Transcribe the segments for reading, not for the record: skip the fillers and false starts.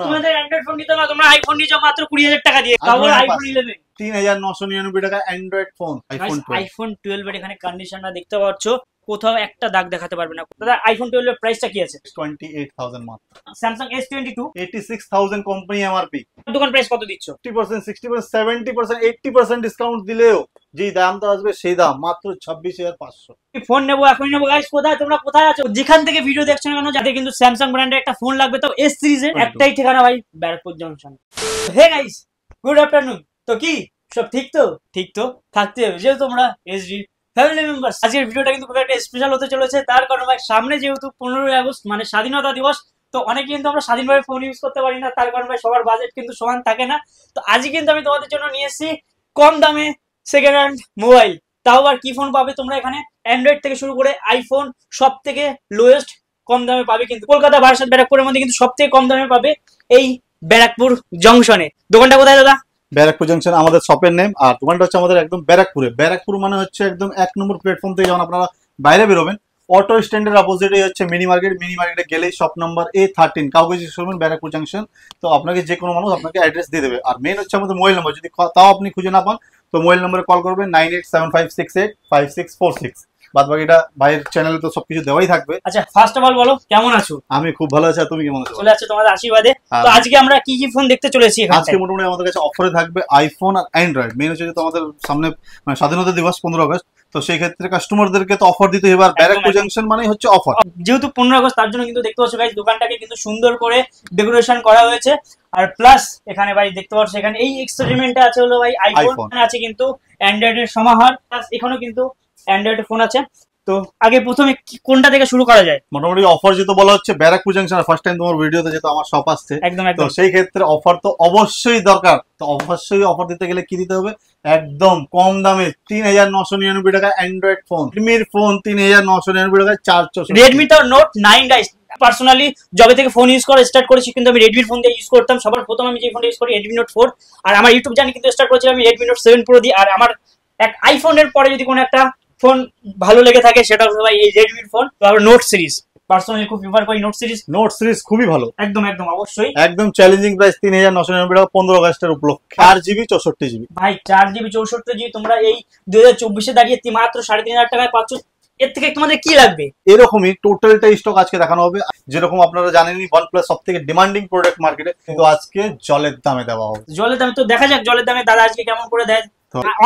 তোমাদের Android phone নিতে না, তোমরা আইফোন নিছো মাত্র 20,000 টাকা দিয়ে। তাহলে আইফোন 11 3999 টাকা অ্যান্ড্রয়েড ফোন। আইফোন 12 এর এখানে কন্ডিশনটা দেখতে পাচ্ছ, কোথাও একটা দাগ দেখাতে পারবে না। দাদা আইফোন 12 এর প্রাইসটা কি আছে? 28,000 মাত্র। Samsung S22 86,000 company MRP. দোকান প্রাইস কত দিচ্ছ? 50%, 60%, 70%, 80% ডিসকাউন্ট দিলেও যে দামটা আসবে সেই দাম মাত্র 26,500। ফোন নেবো, এখনই নেবো। গাইস কোথায় তোমরা, কোথায় আছো? যেখান থেকে ভিডিও দেখছো না কেন, যাতে কিন্তু স্যামসাং ব্র্যান্ডের একটা ফোন লাগবে, তো এস সিরিজের একটাই ঠিকানা ভাই, Barrackpore junction. Hey guys, good afternoon. তো কি সব ঠিক তো? ঠিক তো থাকতে হবে, যেহেতু তোমরা এসডি ফ্যামিলি মেম্বার্স। আজকের ভিডিওটা কিন্তু খুব একটা স্পেশাল হতে চলেছে, তার কারণ ভাই সামনে যেহেতু 15ই আগস্ট মানে স্বাধীনতা দিবস, তো অনেকে কিন্তু আমরা স্বাধীনভাবে ফোন ইউজ করতে পারি না, তার কারণ ভাই সবার বাজেট কিন্তু সমান থাকে না। তো আজকে কিন্তু আমি তোমাদের জন্য নিয়ে এসেছি কম দামে সেকেন্ড হ্যান্ড মোবাইল। তাও আর কি ফোন পাবে তোমরা এখানে? অ্যান্ড্রয়েড থেকে শুরু করে আইফোন সব থেকে লোয়েস্ট কম দামে পাবে কিন্তু কলকাতা, বারাসাত, ব্যারাকপুরের মধ্যে কিন্তু সব থেকে কম দামে পাবে এই ব্যারাকপুর জংশনে। দোকানটা কোথায় দাদা? ব্যারাকপুর জংশন আমাদের শপের নেম, আর দোকানটা হচ্ছে আমাদের একদম ব্যারাকপুরে। ব্যারাকপুর মানে হচ্ছে একদম 1 নম্বর প্ল্যাটফর্ম থেকে যখন আপনারা বাইরে বেরোবেন, অটো স্ট্যান্ডের অপোজিটে হচ্ছে মিনি মার্কেট। মিনি মার্কেটে গেলেই শপ নাম্বার A13, কাউকে জিজ্ঞেস করবেন ব্যারাকপুর জংশন, তো আপনাকে যে কোনো মানুষ আপনাকে অ্যাড্রেস দিয়ে দেবে। আর মেন হচ্ছে আমাদের মোবাইল নাম্বার, যদি তাও আপনি খুঁজে না পান তো মোবাইল নাম্বারে কল করবেন 9875685646। বাদ বাকিটা ভাইয়ের চ্যানেলে তো সবকিছু দেওয়াই থাকবে। আচ্ছা, ফার্স্ট অফ অল বলো কেমন আছো? আমি খুব ভালো আছি, আর তুমি কেমন আছো? চলে আছো তোমাদের আশীর্বাদে। তো আজকে আমরা কি কি ফোন দেখতে চলেছি? আজকে মোটামুটি আমাদের কাছে অফারে থাকবে আইফোন আর অ্যান্ড্রয়েড। মেন হচ্ছে যেহেতু আমাদের সামনে স্বাধীনতা দিবস 15 আগস্ট, তো সেই ক্ষেত্রে কাস্টমারদেরকে তো অফার দিতে হবে। আর ব্যারাকপুর জংশন মানে হচ্ছে অফার, যেহেতু 15 আগস্ট, তার জন্য কিন্তু দেখতে পাচ্ছ গাইস দোকানটাকে কিন্তু সুন্দর করে ডেকোরেশন করা হয়েছে। আর প্লাস এখানে ভাই দেখতে পাচ্ছ, এখানে এই এক্সপেরিমেন্টে আছে হলো ভাই আইফোন, আছে কিন্তু অ্যান্ড্রয়েডের সমাহার, প্লাস এখানেও কিন্তু অ্যান্ড্রয়েডের ফোন আছে। তো আগে প্রথমে কোনটা থেকে শুরু করা যায়? মোটামুটি অফার যেহেতু বলা হচ্ছে ব্যারাকপুর জংশন, ফার্স্ট টাইম তোমার ভিডিওতে যেহেতু আমার শপ আসছে, একদম তো সেই ক্ষেত্রে অফার তো অবশ্যই দরকার। তো অবশ্যই অফার দিতে গেলে কি দিতে হবে? একদম কম দামে 3,999 টাকা অ্যান্ড্রয়েড ফোন। রেডমির ফোন 3,999 টাকায় 464। রেডমি তো নোট 9 গাইস। পার্সোনালি যবে থেকে ফোন ইউজ করা স্টার্ট করেছি কিন্তু আমি রেডমির ফোন দিয়ে ইউজ করতাম। সবার প্রথম আমি যে ফোনটা ইউজ করি রেডমি নোট 4, আর আমার ইউটিউব জার্নি কিন্তু স্টার্ট করেছিলাম আমি রেডমি নোট 7 প্রো দিয়ে। আর আমার এক আইফোনের পরে যদি কোনো একটা ফোন ভালো লেগে থাকে সেটা হলো ভাই এই রেডমির ফোন। তো আর নোট সিরিজ পার্সোনালি খুব প্রিফার করি। নোট সিরিজ খুবই ভালো, একদম একদম অবশ্যই। একদম চ্যালেঞ্জিং প্রাইস 3,999 টাকা 15 আগস্টের উপলক্ষে। 4GB 64GB ভাই 4GB 64GB তোমরা এই 2024-এ দাঁড়িয়ে মাত্র 3,500 টাকায় পাচ্ছ। এর থেকে তোমাদের কি লাগবে? এরকমই টোটালটা স্টক আজকে দেখানো হবে। যেরকম আপনারা জানেনই OnePlus সব থেকে ডিমান্ডিং প্রোডাক্ট মার্কেটে, কিন্তু আজকে জলের দামে দেওয়া হবে। জলের দামে তো দেখা যাক জলের দামে দাদা আজকে কেমন করে দেয়।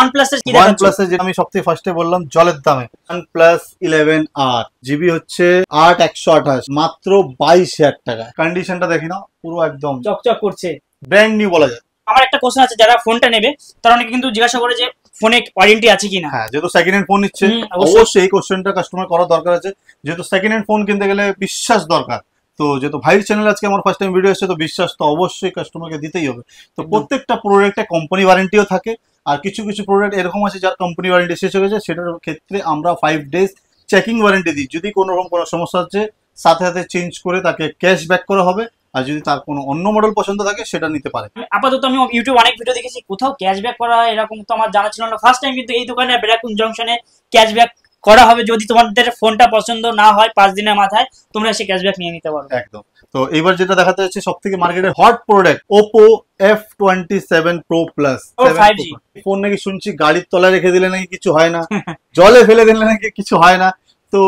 OnePlus এর কি দেখাচ্ছ? OnePlus এর যেটা আমি সবথেকে ফার্স্টে বললাম জলের দামে, OnePlus 11R জিবি হচ্ছে 8128, মাত্র 22,000 টাকা। কন্ডিশনটা দেখি না, পুরো একদম চকচক করছে, ব্র্যান্ড নিউ বলা যায়। আমার একটা কোশ্চেন আছে, যারা ফোনটা নেবে তারা অনেকে কিন্তু জিজ্ঞাসা করে যে ফোনে ওয়ারেন্টি আছে কিনা। হ্যাঁ, যেহেতু সেকেন্ড হ্যান্ড ফোন নিচ্ছে অবশ্যই এই কোশ্চেনটা কাস্টমার করা দরকার আছে। যেহেতু সেকেন্ড হ্যান্ড ফোন কিনতে গেলে বিশ্বাস দরকার, তো যেহেতু ভাইয়ের চ্যানেল আজকে আমার ফার্স্ট টাইম ভিডিও এসেছে, তো বিশ্বাস তো অবশ্যই কাস্টমারকে দিতেই হবে। তো প্রত্যেকটা প্রোডাক্টে কোম্পানি ওয়ারেন্টিও থাকে, আর কিছু কিছু প্রোডাক্ট এরকম আছে যার কোম্পানি ওয়ারেন্টি শেষ হয়ে গেছে, সেটার ক্ষেত্রে আমরা 5 days চেকিং ওয়ারেন্টি দিই। যদি কোনো রকম কোনো সমস্যা হচ্ছে সাথে সাথে চেঞ্জ করে তাকে ক্যাশব্যাক করা হবে, আর যদি তার কোনো অন্য মডেল পছন্দ থাকে সেটা নিতে পারে। আপাতত আমি ইউটিউব অনেক ভিডিও দেখেছি, কোথাও ক্যাশব্যাক করা হয় এরকম তো আমার জানা ছিল না। ফার্স্ট টাইম কিন্তু এই দোকানে ব্যারাকপুর জংশনে ক্যাশব্যাক করা হবে। যদি তোমাদের ফোনটা পছন্দ না হয় 5 দিনের মাথায় তোমরা এসে ক্যাশব্যাক নিয়ে নিতে পারো। একদম। তো এইবার যেটা দেখাতে যাচ্ছে সব থেকে মার্কেটের hot product, Oppo F27 Pro Plus 5G phone. নাকি শুনছি গাড়ির তলায় রেখে দিলে নাকি কিছু হয় না, জলে ফেলে দিলে নাকি কিছু হয় না, তো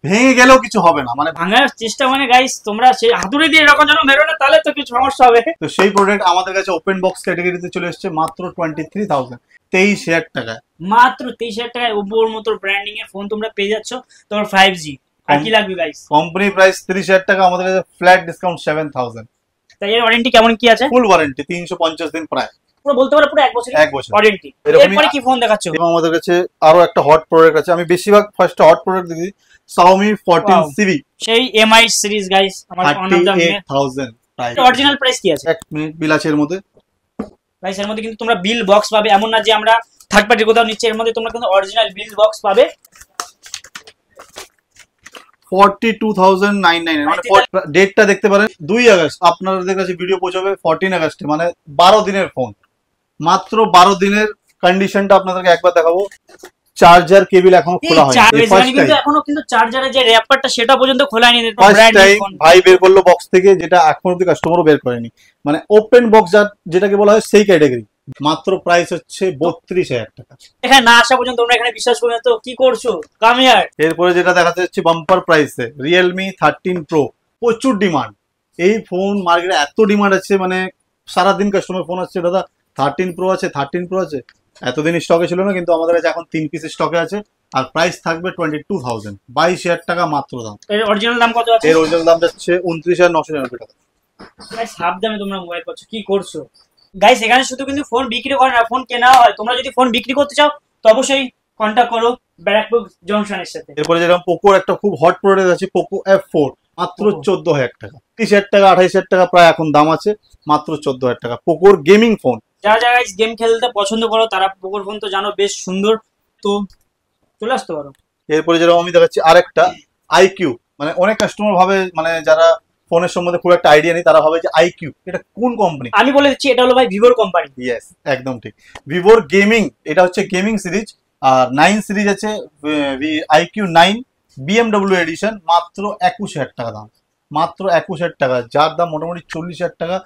ভেঙে গেলেও কিছু হবে না, মানে ভাঙার চেষ্টা মানে গাইস তোমরা সেই হাতুড়ি দিয়ে এরকম যেন মেরো না, তাহলে তো কিছু সমস্যা হবে। তো সেই প্রোডাক্ট আমাদের কাছে ওপেন বক্স ক্যাটাগরিতে চলে এসেছে মাত্র 23,000, 23,000 টাকায়। মাত্র 23,000 টাকায় ওপোর মতো ব্র্যান্ডিং এর ফোন তোমরা পেয়ে যাচ্ছ, তোমার 5G। আর কি লাগবে গাইস? কোম্পানি প্রাইস 30,000 টাকা, আমাদের কাছে ফ্ল্যাট ডিসকাউন্ট 7,000। তাই এর ওয়ারেন্টি কেমন কি আছে? ফুল ওয়ারেন্টি 350 দিন প্রায়, পুরো বলতে পারো পুরো 1 বছর ওয়ারেন্টি। এরপরে কি ফোন দেখাচ্ছ? এবং আমাদের কাছে আরো একটা হট প্রোডাক্ট আছে। আমি বেশিরভাগ ফার্স্ট হট প্রোডাক্ট দেখি Xiaomi 14CV, সেই MI সিরিজ গাইস, আমার one of the 38,000 price. Original price কি আছে? 1 মিনিট বিল আছে এর মধ্যে গাইস। এর মধ্যে কিন্তু তোমরা বিল বক্স পাবে, এমন না যে আমরা থার্ড পার্টি কোথাও নিচ্ছি, এর মধ্যে তোমরা কিন্তু অরিজিনাল বিল বক্স পাবে। 42,999, মানে ডেটটা দেখতে পারেন 2 আগস্ট। আপনাদের কাছে ভিডিও পৌঁছাবে 14 আগস্টে, মানে 12 দিনের ফোন, মাত্র 12 দিনের। কন্ডিশনটা আপনাদেরকে একবার দেখাবো, চার্জার কেবিল এখনো খোলা হয়নি, কিন্তু এখনো কিন্তু চার্জারের যে র্যাপারটা সেটা পর্যন্ত খোলা হয়নি। ভাই বের করলো বক্স থেকে, যেটা এখনো অব্দি কাস্টমারও বের করেনি, মানে ওপেন বক্স যেটাকে বলা হয় সেই ক্যাটাগরি। মাত্র প্রাইস হচ্ছে 32,000 টাকা। এখানে না আসা পর্যন্ত তোমরা এখানে বিশ্বাস করবে না, তো কি করছো? Come here. এরপরে যেটা দেখাতে যাচ্ছে বাম্পার প্রাইসে Realme 13 Pro, প্রচুর ডিমান্ড এই ফোন মার্কেটে, এত ডিমান্ড আছে মানে সারাদিন কাস্টমার ফোন আসছে, দাদা 13 Pro আছে, 13 Pro আছে। এতদিন স্টকে ছিল না, কিন্তু আমাদের কাছে এখন 3 পিস স্টকে আছে। আর প্রাইস থাকবে 22,000, 22,000 টাকা মাত্র দাম। এর অরিজিনাল দাম কত আছে? এর অরিজিনাল দাম যাচ্ছে 29,990 টাকা। গাইস সাবধানে তোমরা মোবাইল করছো, কি করছো গাইস? এখানে শুধু কিন্তু ফোন বিক্রি করে না, ফোন কেনা হয়। তোমরা যদি ফোন বিক্রি করতে চাও তো অবশ্যই কন্টাক্ট করো ব্যারাকপুর জংশনের সাথে। এরপরে যেরকম পোকোর একটা খুব হট প্রোডাক্ট আছে, পোকো F4, মাত্র 14,000 টাকা। 30,000 টাকা 28,000 টাকা প্রায় এখন দাম আছে, মাত্র 14,000 টাকা। পোকোর গেমিং ফোন, যারা গাইস গেম খেলতে পছন্দ করো তারা পোকোর ফোন তো জানো বেশ সুন্দর, তো চলে আসতে পারো। এরপরে যেরকম আমি দেখাচ্ছি আরেকটা IQ, মানে অনেক কাস্টমার ভাবে, মানে যারা ফোনের সম্বন্ধে খুব একটা আইডিয়া নেই তারা ভাবে যে IQ এটা কোন কোম্পানি। আমি বলে দিচ্ছি এটা হলো ভাই ভিভোর কোম্পানি। ইয়েস, একদম ঠিক, ভিভোর গেমিং। এটা হচ্ছে গেমিং সিরিজ। আর 9 সিরিজ আছে, IQ 9 BMW এডিশন, মাত্র 21,000 টাকা দাম। মাত্র 21,000 টাকা, যার দাম মোটামুটি 40,000 টাকা,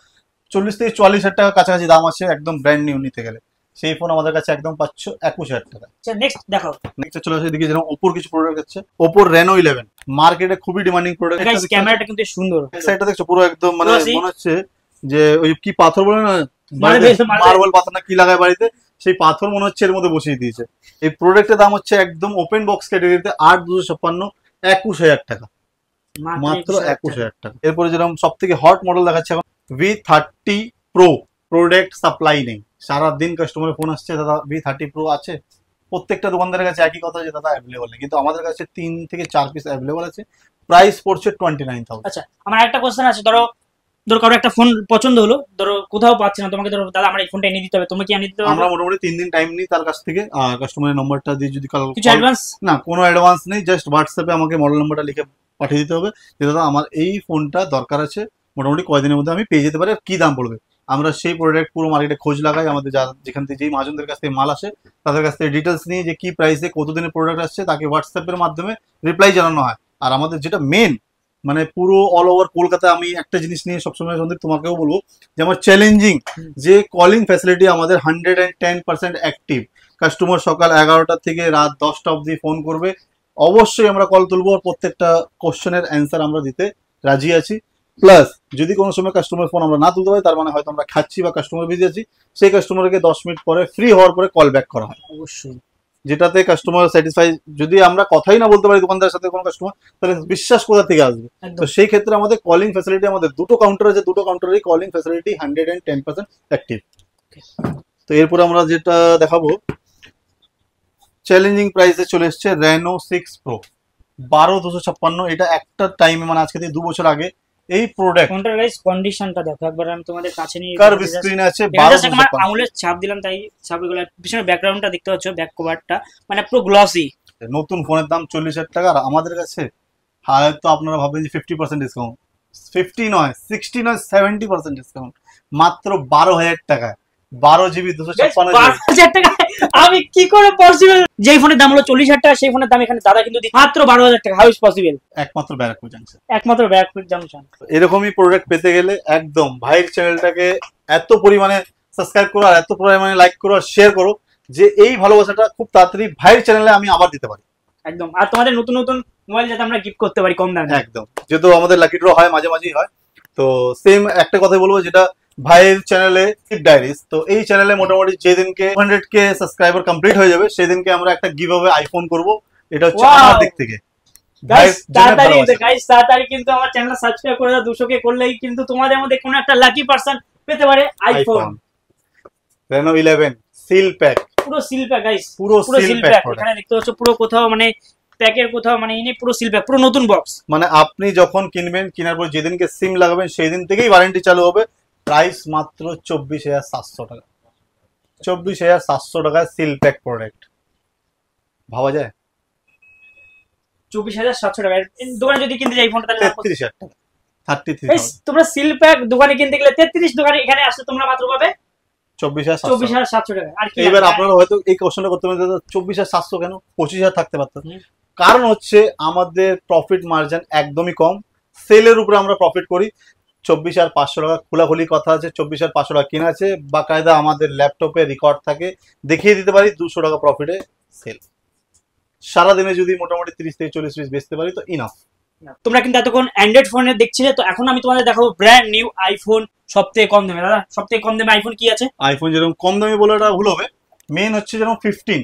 40 থেকে 44,000 টাকা কাছাকাছি দাম আছে একদম ব্র্যান্ড নিউ নিতে গেলে। সেই ফোন আমাদের কাছে একদম পাচ্ছ 21,000 টাকা। নেক্সট দেখাও। নেক্সট চলে আসে এদিকে, যেরকম ওপোর কিছু প্রোডাক্ট আছে। ওপোর Reno 11 মার্কেটে খুবই ডিমান্ডিং প্রোডাক্ট। গাইস ক্যামেরাটা কিন্তু সুন্দর, সাইডটা দেখছো পুরো একদম, মানে মনে হচ্ছে যে ওই কি পাথর বলে না, মার্বেল পাথর না কি লাগায় বাড়িতে, সেই পাথর মনে হচ্ছে এর মধ্যে বসিয়ে দিয়েছে। এই প্রোডাক্টের দাম হচ্ছে একদম ওপেন বক্স ক্যাটাগরিতে 8,256, 21,000 টাকা, মাত্র 21,000 টাকা। এরপরে যেরকম সব থেকে হট মডেল দেখাচ্ছে এখন V30 Pro, প্রোডাক্ট সাপ্লাই নেই, সারাদিন কাস্টমারের ফোন আসছে দাদা V30 Pro আছে। প্রত্যেকটা দোকানদারের কাছে একই কথা যে দাদা অ্যাভেলেবল নেই, কিন্তু আমাদের কাছে 3 থেকে 4 পিস অ্যাভেলেবল আছে। প্রাইস পড়ছে 29,000। আচ্ছা আমার একটা কোশ্চেন আছে, ধরো কারো একটা ফোন পছন্দ হলো, ধরো কোথাও পাচ্ছে না, তোমাকে ধরো দাদা আমার এই ফোনটা এনে দিতে হবে, তুমি কি এনে দিতে হবে? আমরা মোটামুটি 3 দিন টাইম নিই তার কাছ থেকে। আর কাস্টমারের নাম্বারটা দিয়ে যদি কিছু অ্যাডভান্স? না, কোনো অ্যাডভান্স নেই, জাস্ট হোয়াটসঅ্যাপে আমাকে মডেল নাম্বারটা লিখে পাঠিয়ে দিতে হবে যে দাদা আমার এই ফোনটা দরকার আছে, মোটামুটি কয়দিনের মধ্যে আমি পেয়ে যেতে পারি, আর কি দাম পড়বে। আমরা সেই প্রোডাক্ট পুরো মার্কেটে খোঁজ লাগাই, আমাদের যেখান থেকে যেই মহাজনদের কাছ থেকে মাল আসে তাদের কাছ থেকে ডিটেলস নিয়ে যে কি প্রাইসে কতদিনের প্রোডাক্ট আসছে তাকে হোয়াটসঅ্যাপের মাধ্যমে রিপ্লাই জানানো হয়। আর আমাদের যেটা মেন, মানে পুরো অল ওভার কলকাতা, আমি একটা জিনিস নিয়ে সবসময় সন্দীপ তোমাকেও বলবো যে আমার চ্যালেঞ্জিং যে কলিং ফ্যাসিলিটি আমাদের 110% অ্যাক্টিভ। কাস্টমার সকাল 11টা থেকে রাত 10টা অবধি ফোন করবে, অবশ্যই আমরা কল তুলবো, আর প্রত্যেকটা কোশ্চেনের অ্যান্সার আমরা দিতে রাজি আছি। প্লাস যদি কোনো সময় কাস্টমার ফোন আমরা না তুলতে পারি, তার মানে হয়তো আমরা খাচ্ছি বা কাস্টমার বিজি আছি, সেই কাস্টমারকে 10 মিনিট পরে ফ্রি হওয়ার পরে কল ব্যাক করা হয়, অবশ্যই, যেটাতে কাস্টমার স্যাটিসফাই। যদি আমরা কথাই না বলতে পারি দোকানদারের সাথে কোনো কাস্টমার, তাহলে বিশ্বাস কোথা থেকে আসবে? তো সেই ক্ষেত্রে আমাদের কলিং ফ্যাসিলিটি, আমাদের দুটো কাউন্টার আছে, দুটো কাউন্টারেরই কলিং ফ্যাসিলিটি 110% অ্যাক্টিভ। তো এরপর আমরা যেটা দেখাবো চ্যালেঞ্জিং প্রাইসে চলে এসছে Reno 6 Pro, 12,256। এটা একটা টাইমে, মানে আজকে থেকে 2 বছর আগে এই প্রোডাক্ট। কোনটার গাইস কন্ডিশনটা দেখো একবার, আমি তোমাদের কাছে নিয়ে কার্ভ স্ক্রিন আছে, আমার আঙুলের ছাপ দিলাম তাই ছাপগুলো, পিছনে ব্যাকগ্রাউন্ডটা দেখতে পাচ্ছ, ব্যাক কভারটা মানে পুরো গ্লসি। নতুন ফোনের দাম 40,000 টাকা, আর আমাদের কাছে হয়তো আপনারা ভাবেন যে 50% ডিসকাউন্ট, 50 নয়, 60 নয়, 70% ডিসকাউন্ট, মাত্র 12,000 টাকা। 12 GB 256 12,000 টাকা আমি কি করে পসিবল? যেই ফোনের দাম হলো 40,000 টাকা, সেই ফোনের দাম এখানে দাদা কিন্তু মাত্র 12,000 টাকা। How is possible? একমাত্র ব্যারাকপুর জাংশন, একমাত্র ব্যারাকপুর জাংশন। এরকমই প্রোডাক্ট পেতে গেলে একদম ভাইয়ের চ্যানেলটাকে এত পরিমাণে সাবস্ক্রাইব করো, আর এত পরিমাণে লাইক করো, আর শেয়ার করো, যে এই ভালোবাসাটা খুব তাড়াতাড়ি ভাইয়ের চ্যানেলে আমি আবার দিতে পারি। একদম, আর তোমাদের নতুন নতুন মোবাইল যাতে আমরা গিফট করতে পারি কম দামে। একদম, যেহেতু আমাদের লাকি ড্র হয় মাঝে মাঝেই হয়, তো সেম একটা কথা বলবো, যেটা ভাইয়ের চ্যানেলে ডায়েরিজ, তো এই চ্যানেলে মোটামুটি যেদিনকে 100K সাবস্ক্রাইবার কমপ্লিট হয়ে যাবে সেদিনকে আমরা একটা গিভ অ্যাওয়ে আইফোন করব। এটা হচ্ছে আমার দিক থেকে। তাড়াতাড়ি কিন্তু আমার চ্যানেল সাবস্ক্রাইব করে দাও, 200K করলেই কিন্তু তোমাদের মধ্যে কোনো একটা লাকি পারসন পেতে পারে আইফোন Reno 11 সিল প্যাক, পুরো সিল প্যাক গাইস, পুরো সিল প্যাক। এখানে দেখতে পাচ্ছ পুরো কোথাও মানে প্যাকের কোথাও মানে ইনি পুরো সিল প্যাক, পুরো নতুন বক্স। মানে আপনি যখন কিনবেন, কেনার পর যেদিনকে সিম লাগাবেন সেই দিন থেকেই ওয়ারেন্টি চালু হবে। প্রাইস মাত্র 24,700 টাকা, 24,700 টাকায় সিল প্যাক প্রোডাক্ট, ভাবা যায়? 24,700 টাকা দোকানে যদি কিনতে যাই ফোনটা তাহলে 33,000 টাকা, 33,000। তোমরা সিল প্যাক দোকানে কিনতে গেলে 33, দোকানে এখানে আসলে তোমরা মাত্র পাবে 24,700 24,700 টাকা। আর কি এবার লাগবে? আপনারা হয়তো এই কোশ্চেনটা করতে পারেন 24,700 কেন, 25,000 থাকতে পারতো। হুম। কারণ হচ্ছে আমাদের প্রফিট মার্জিন একদমই কম, সেলের উপরে আমরা প্রফিট করি। 24,500 টাকা খোলাখুলি কথা আছে, 24,500 টাকা কেনা আছে, বাকায়দা আমাদের ল্যাপটপে রেকর্ড থাকে, দেখিয়ে দিতে পারি 200 টাকা প্রফিটে সেল। সারাদিনে যদি মোটামুটি 30 থেকে 40 পিস বেচতে পারি তো ইনাফ। তোমরা কিন্তু এতক্ষণ অ্যান্ড্রয়েড ফোনে দেখছিলে, তো এখন আমি তোমাদের দেখাবো ব্র্যান্ড নিউ আইফোন সবথেকে কম দামে। দাদা সবথেকে কম দামে আইফোন কি আছে? আইফোন যেরকম কম দামি বলাটা ভুল হবে, মেন হচ্ছে যেরকম 15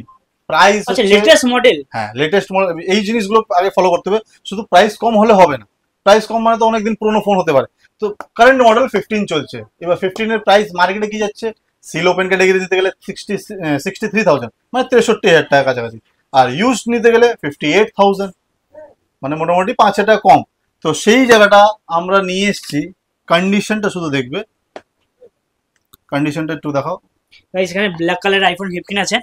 প্রাইস আচ্ছা, হচ্ছে লেটেস্ট মডেল। হ্যাঁ লেটেস্ট মডেল, এই জিনিসগুলো আগে ফলো করতে হবে। শুধু প্রাইস কম হলে হবে না, প্রাইস কম মানে তো অনেকদিন পুরনো ফোন হতে পারে। তো কারেন্ট মডেল 15 চলছে, এবার 15 এর প্রাইস মার্কেটে কি যাচ্ছে, সিল ওপেন ক্যাটাগরি দিতে গেলে 63,000 মানে 63,000 টাকা কাছাকাছি, আর ইউজ নিতে গেলে 58,000 মানে মোটামুটি 5,000 টাকা কম। তো সেই জায়গাটা আমরা নিয়ে এসেছি। কন্ডিশনটা শুধু দেখবে, কন্ডিশনটা একটু দেখাও। গাইস এখানে ব্ল্যাক কালারের আইফোন 15 আছে,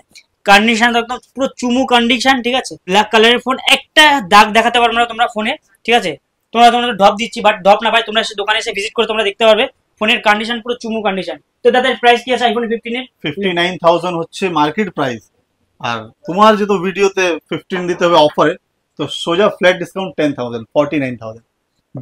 কন্ডিশন একদম পুরো চুমু কন্ডিশন, ঠিক আছে। ব্ল্যাক কালারের ফোন, একটা দাগ দেখাতে পারবে না তোমরা ফোনে, ঠিক আছে। তোমাদের ড্রপ দিচ্ছি, বাট ড্রপ না ভাই, তোমরা এসে দোকানে এসে ভিজিট করে তোমরা দেখতে পারবে ফোনের কন্ডিশন পুরো চুমু কন্ডিশন। তো দাদার প্রাইস কি আছে আইফোন 15 এর? 59,000 হচ্ছে মার্কেট প্রাইস, আর তোমার যেহেতু ভিডিওতে 15 দিতে হবে অফারে, তো সোজা ফ্ল্যাট ডিসকাউন্ট 10,000, 49,000।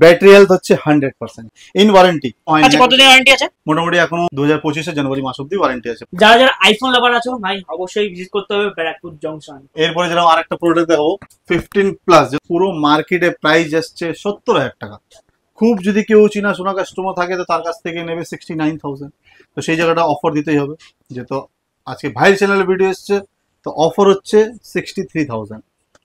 ব্যাটারি হেলথ হচ্ছে 100%, ইন ওয়ারেন্টি। আচ্ছা, কতদিন ওয়ারেন্টি আছে? মোটামুটি এখনো 2025 জানুয়ারি মাস অব্দি ওয়ারেন্টি আছে। যারা যারা আইফোন লাভার আছো ভাই, অবশ্যই ভিজিট করতে হবে ব্যারাকপুর জংশন। এরপরে যেরকম আরেকটা প্রোডাক্ট দেখাবো 15 প্লাস, পুরো মার্কেটে প্রাইস আসছে 70,000 টাকা। খুব যদি কেউ চিনা শোনা কাস্টমার থাকে তো তার কাছ থেকে নেবে 69,000। তো সেই জায়গাটা অফার দিতেই হবে, যেহেতু আজকে ভাইয়ের চ্যানেলে ভিডিও এসছে, তো অফার হচ্ছে 63,000।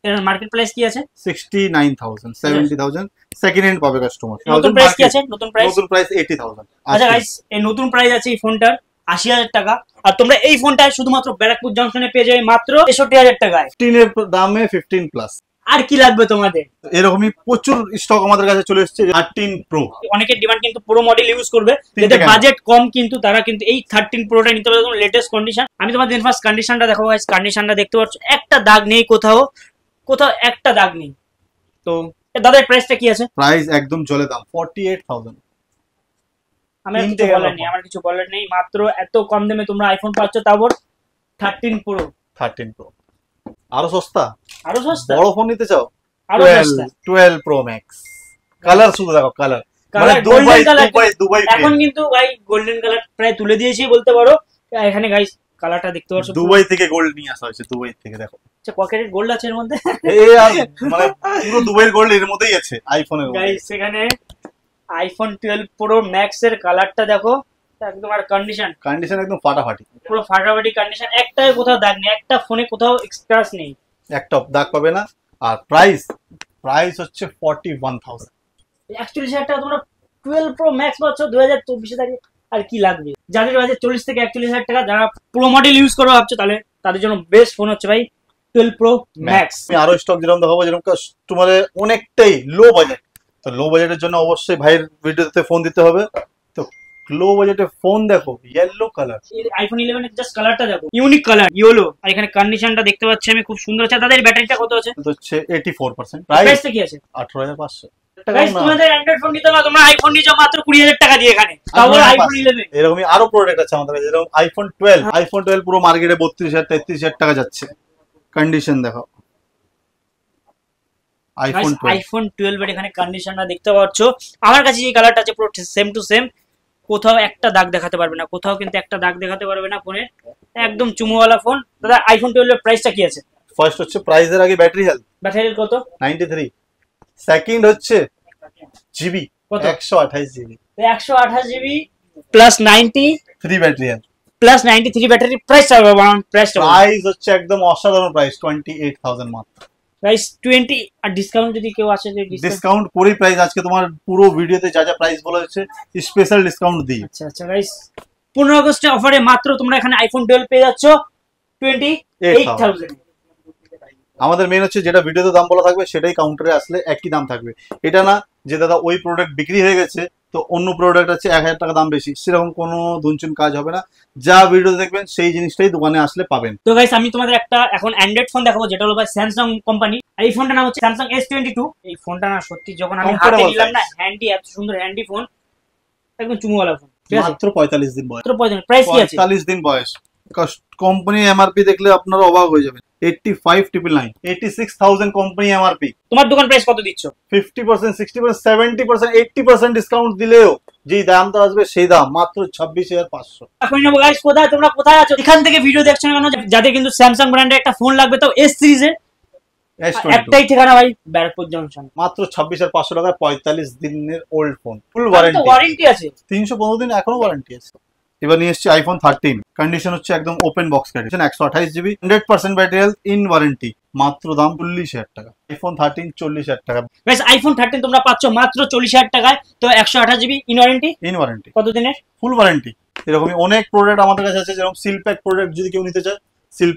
এর মার্কেট প্রাইস কি আছে? 69,000, 70,000 সেকেন্ড হ্যান্ড পাবে কাস্টমার। নতুন প্রাইস কি আছে? নতুন প্রাইস? নতুন প্রাইস 80,000। আচ্ছা গাইস, এই নতুন প্রাইস আছে এই ফোনটার 80,000 টাকা, আর তোমরা এই ফোনটা শুধুমাত্র ব্যারাকপুর জংশনে পেয়ে যাবে মাত্র 63,000 টাকায়। 15 এর দামে 15 প্লাস। আর কি লাগবে তোমাদের? এরকমই প্রচুর স্টক আমাদের কাছে চলে এসেছে। 13 প্রো, অনেকের ডিমান্ড কিন্তু পুরো মডেল ইউজ করবে, যাদের বাজেট কম, কিন্তু তারা কিন্তু এই 13 প্রোটা নিতে পারবে, লেটেস্ট কন্ডিশন। আমি তোমাদের ফার্স্ট কন্ডিশনটা দেখাবো গাইস। কন্ডিশনটা দেখতে পাচ্ছ, একটা দাগ নেই কোথাও, কোথাও একটা দাগ নেই। তো দাদার প্রাইসটা কি আছে? প্রাইস একদম জলে দাম 48,000। আমার কিছু বলার নেই, মাত্র এত কম দামে তোমরা আইফোন পাচ্ছ, তারপর 13 প্রো। 13 প্রো আরো সস্তা, আরো সস্তা, বড় ফোন নিতে চাও আরো সস্তা। 12 প্রো ম্যাক্স। কালার শুধু দেখো, colour colour Dubai golden colour. Dubai এখন কিন্তু ভাই গোল্ডেন কালার প্রায় তুলে দিয়েছি বলতে পারো। এখানে গাইস কালারটা দেখতে পাচ্ছ, দুবাই থেকে গোল্ড নিয়ে আসা হয়েছে, দুবাই থেকে। দেখো আচ্ছা, পকেটের গোল্ড আছে এর মধ্যে। এই আর মানে পুরো দুবাইয়ের গোল্ড এর মধ্যেই আছে আইফোনের মধ্যে। গাইস এখানে আইফোন 12 প্রো ম্যাক্স এর কালারটা দেখো, একদম আর কন্ডিশন একদম ফাটাফাটি, পুরো ফাটাফাটি কন্ডিশন, একটাই কোথাও দাগ নেই, একটা ফোনে কোথাও স্ক্র্যাচ নেই, একটা দাগ পাবে না। আর প্রাইস হচ্ছে 41,000। 41,000 টাকা তোমরা 12 প্রো ম্যাক্স পাচ্ছ 2024 দাঁড়িয়ে। আর কি লাগবে? যাদের বাজেট 40 থেকে 41,000 টাকা, যারা প্রো মডেল ইউজ করবে ভাবছো, তাহলে তাদের জন্য বেস্ট ফোন হচ্ছে ভাই 12 প্রো ম্যাক্স। আমি আরো স্টক যেরকম দেখাবো, যেরকম কাস্টমারের অনেকটাই লো বাজেট, তো লো বাজেটের জন্য অবশ্যই ভাইয়ের ভিডিওতে ফোন দিতে হবে। তো লো বাজেটে ফোন দেখো, ইয়েলো কালার, আইফোন 11 এর জাস্ট কালারটা দেখো, ইউনিক কালার ইয়েলো। আর এখানে কন্ডিশনটা দেখতে পাচ্ছি আমি, খুব সুন্দর আছে। তাদের ব্যাটারিটা কত আছে? হচ্ছে 84%। প্রাইসটা কি আছে? 18,500 গাইস তোমাদের অ্যান্ড্রয়েড ফোন নিতে না, তোমরা আইফোন নিয়ে যাও মাত্র 20,000 টাকা দিয়ে এখানে, তারপর আইফোন 11। এরকমই আরো প্রোডাক্ট আছে আমাদের কাছে, যেরকম আইফোন 12 পুরো মার্কেটে 32,000 33,000 টাকা যাচ্ছে। কন্ডিশন দেখো, আইফোন 12 এর এখানে কন্ডিশনটা দেখতে পাচ্ছ। আমার কাছে যে কালারটা আছে পুরো সেম টু সেম, কোথাও একটা দাগ দেখাতে পারবে না, কোথাও কিন্তু একটা দাগ দেখাতে পারবে না ফোনে, একদম চুমুওয়ালা ফোন। দাদা আইফোন 12 এর প্রাইসটা কি আছে? ফার্স্ট হচ্ছে প্রাইসের আগে ব্যাটারি হেলথ কত? 93। সেকেন্ড হচ্ছে GB, 128 GB, 128 GB plus 93 battery health plus 93 battery. Price হচ্ছে একদম অসাধারণ প্রাইস 28,000 মাত্র। প্রাইস 20 আর ডিসকাউন্ট যদি কেউ আসে, যে ডিসকাউন্ট করেই প্রাইস আজকে তোমার পুরো ভিডিওতে যা যা প্রাইস বলা হচ্ছে স্পেশাল ডিসকাউন্ট দিই। আচ্ছা গাইস, 15 আগস্টের অফারে মাত্র তোমরা এখানে আইফোন 12 পেয়ে যাচ্ছ 28,000। আমাদের মেন হচ্ছে যেটা ভিডিওতে দাম বলা থাকবে সেটাই কাউন্টারে আসলে একই দাম থাকবে। এটা না যে দাদা ওই প্রোডাক্ট বিক্রি হয়ে গেছে তো অন্য প্রোডাক্ট আছে 1,000 টাকা দাম বেশি, সেরকম কোনো দুনচুন কাজ হবে না। যা ভিডিও দেখবেন সেই জিনিসটাই দোকানে আসলে পাবেন। তো গাইস আমি তোমাদের একটা এখন অ্যান্ড্রয়েড ফোন দেখাবো, যেটা হলো স্যামসাং কোম্পানি। আর এই ফোনটার নাম হচ্ছে স্যামসাং S22। এই ফোনটা না সত্যি যখন আমি হাতে নিলাম না, হ্যান্ডি, এত সুন্দর হ্যান্ডি ফোন, একদম চুমুওয়ালা ফোন। ঠিক আছে মাত্র 45 দিন বয়স, মাত্র 45 প্রাইস কি আছে 45 দিন বয়স। কোম্পানি এমআরপি দেখলে আপনারা অবাক হয়ে যাবেন, 85,999, 86,000 কোম্পানি এমআরপি। তোমার দোকান প্রাইস কত দিচ্ছ? 50%, 60%, 70%, 80% ডিসকাউন্ট দিলেও যেই দামটা আসবে সেই দাম মাত্র 26,500। এখন নেবো গাইস, কোথায় তোমরা কোথায় আছো, এখান থেকে ভিডিও দেখছো না কেন, যাদের কিন্তু স্যামসাং ব্র্যান্ডের একটা ফোন লাগবে, তো এস সিরিজের S22 একটাই ঠিকানা ভাই, ব্যারাকপুর জংশন। মাত্র 26,500 টাকায় 45 দিনের ওল্ড ফোন, ফুল ওয়ারেন্টি, ওয়ারেন্টি আছে 315 দিন এখনো ওয়ারেন্টি আছে। এবার নিয়ে এসেছি আইফোন 13, কন্ডিশন হচ্ছে একদম open box condition, 128 GB, 100% battery health, in warranty, মাত্র দাম 40,000 টাকা। আইফোন 13 40,000 টাকা। গাইস আইফোন 13 তোমরা পাচ্ছ মাত্র 40,000 টাকায়, তো 128 GB in warranty. In warranty কত দিনের? ফুল ওয়ারেন্টি। এরকমই অনেক প্রোডাক্ট আমাদের কাছে আছে, যেরকম সিল প্যাক প্রোডাক্ট যদি কেউ নিতে চায়, সিল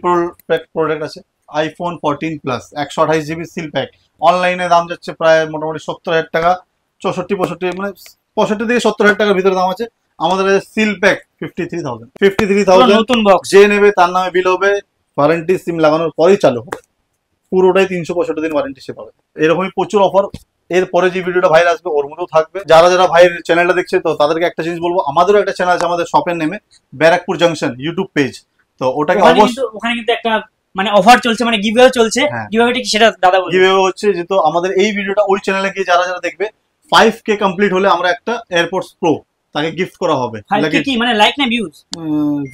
প্যাক প্রোডাক্ট আছে। IPhone 14 plus 128 GB seal pack, অনলাইনে দাম যাচ্ছে প্রায় মোটামুটি 70,000 টাকা, 64-65 মানে 65 থেকে 70,000 টাকার ভিতরে দাম আছে। আমাদের কাছে সিল প্যাক 53,000 নতুন বক্স। যে নেবে তার নামে বিল হবে, ওয়ারেন্টি সিম লাগানোর পরেই চালু হবে, পুরোটাই 365 দিন ওয়ারেন্টি সে পাবে। এরকমই প্রচুর অফার, এরপরে যে ভিডিওটা ভাইরাল আসবে ওর মধ্যেও থাকবে। যারা যারা ভাইয়ের চ্যানেলটা দেখছে তো তাদেরকে একটা জিনিস বলবো, আমাদেরও একটা চ্যানেল আছে আমাদের শপের নেমে, ব্যারাকপুর জাংশন ইউটিউব পেজ, তো ওটাকে অবশ্যই, ওখানে কিন্তু একটা মানে অফার চলছে, মানে গিভঅ্যাওয়ে চলছে। হ্যাঁ। গিভঅ্যাওয়েটা কি সেটা দাদা বলবে? কিভাবে হচ্ছে যে, তো আমাদের এই ভিডিওটা ওই চ্যানেলে গিয়ে যারা যারা দেখবে 5K কমপ্লিট হলে আমরা একটা এয়ারপোর্টস প্রো তাকে গিফট করা হবে। 5K কি মানে লাইক না ভিউজ?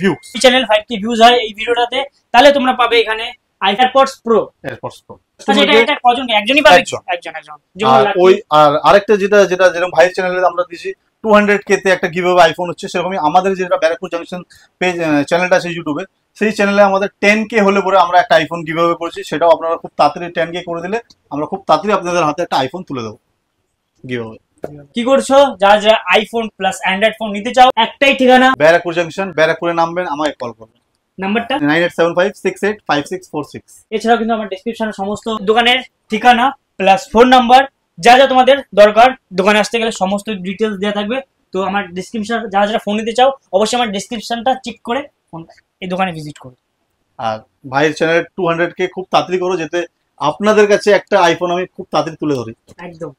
ভিউজ, এই চ্যানেল 5K ভিউজ হয় এই ভিডিওটাতে, তাহলে তোমরা পাবে এখানে এয়ারপোর্টস প্রো। Airports pro. আচ্ছা এটা কজন, একজনই পাবে? একজন। আর ওই আর আরেকটা যেটা যেরকম ভাইয়ের চ্যানেলে আমরা দিছি 200K তে একটা গিভঅ্যাওয়ে আইফোন হচ্ছে, সেরকমই আমাদের যেটা ব্যারাকপুর জাংশন পেজ চ্যানেলটা আছে ইউটিউবে, সেই চ্যানেলে আমাদের 10K হলে পরে আমরা একটা আইফোন গিভঅ্যাওয়ে করছি, সেটাও আপনারা খুব তাড়াতাড়ি 10K করে দিলে আমরা খুব তাড়াতাড়ি আপনাদের হাতে একটা আইফোন তুলে দেবো গিভঅ্যাওয়ে। কি করছো, যারা যারা আইফোন প্লাস অ্যান্ড্রয়েড ফোন নিতে চাও, একটাই ঠিকানা ব্যারাকপুর জাংশন, ব্যারাকপুরে নামবেন, আমায় কল করবেন, নাম্বারটা 9875685646। এছাড়াও কিন্তু আমার ডেসক্রিপশনে সমস্ত দোকানের ঠিকানা প্লাস ফোন নাম্বার, যা যা তোমাদের দরকার দোকানে আসতে গেলে সমস্ত ডিটেলস দেওয়া থাকবে। তো আমার ডেসক্রিপশন, যারা যারা ফোন নিতে চাও অবশ্যই আমার ডেসক্রিপশনটা চেক করে ফোন এই দোকানে ভিজিট করো। আর ভাইয়ের চ্যানেলে 200K খুব তাড়াতাড়ি করো, যেতে আপনাদের কাছে একটা আইফোন আমি খুব তাড়াতাড়ি তুলে ধরি। একদম।